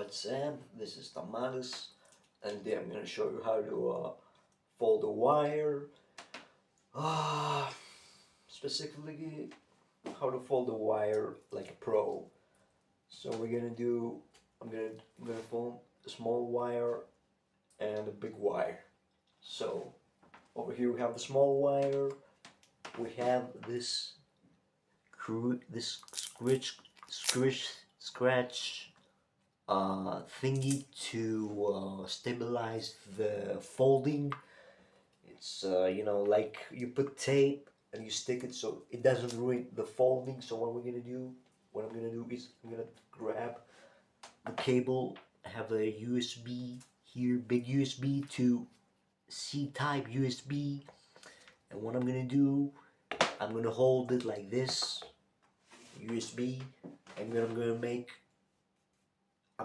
What's up? This is Tangles, and today I'm gonna show you how to fold a wire. Specifically, how to fold a wire like a pro. So I'm gonna fold a small wire and a big wire. So over here we have the small wire. We have this scratch thingy to stabilize the folding. It's like you put tape and you stick it so it doesn't ruin the folding. So what I'm gonna do is I'm gonna grab the cable. I have a USB here, big USB to C type USB, and what I'm gonna do, I'm gonna hold it like this USB, and then I'm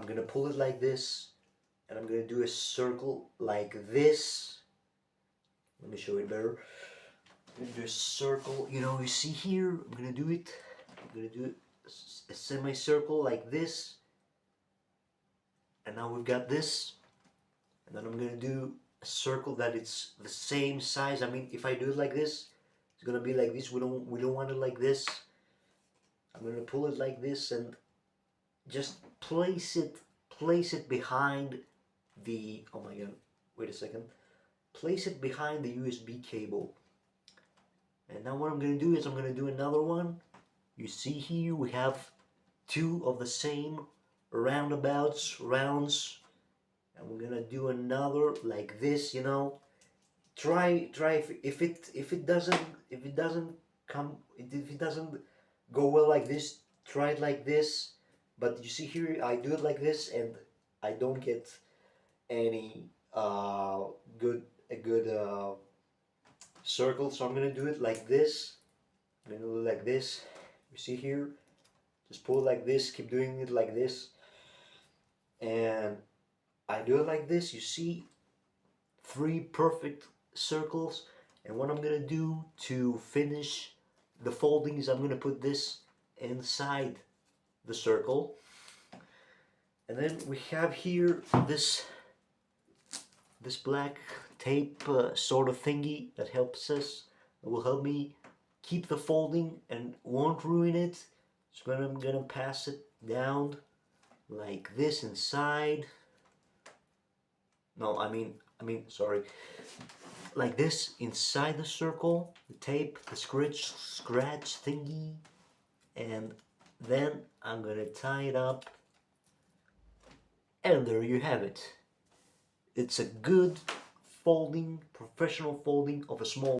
gonna pull it like this, and I'm gonna do a circle like this. Let me show you better. I'm gonna do a circle. You see here. I'm gonna do it a semicircle like this, and now we've got this. And then I'm gonna do a circle that it's the same size. I mean, if I do it like this, it's gonna be like this. We don't want it like this. I'm gonna pull it like this and just place it behind the, oh my god, wait a second, place it behind the USB cable. And now what I'm going to do is I'm going to do another one. You see here we have two of the same rounds, and we're going to do another like this. Try if it doesn't go well like this, try it like this. But you see here, I do it like this, and I don't get any good circle. So I'm gonna do it like this. I'm gonna do it like this. You see here, just pull it like this. Keep doing it like this, and I do it like this. You see, 3 perfect circles. And what I'm gonna do to finish the folding is I'm gonna put this inside the circle, and then we have here this black tape sort of thingy that helps us, that will help me keep the folding and won't ruin it. So I'm gonna pass it down like this inside. No, I mean sorry, like this inside the circle, the tape, the scratch thingy, and then I'm gonna tie it up, and there you have it. It's a good folding, professional folding of a small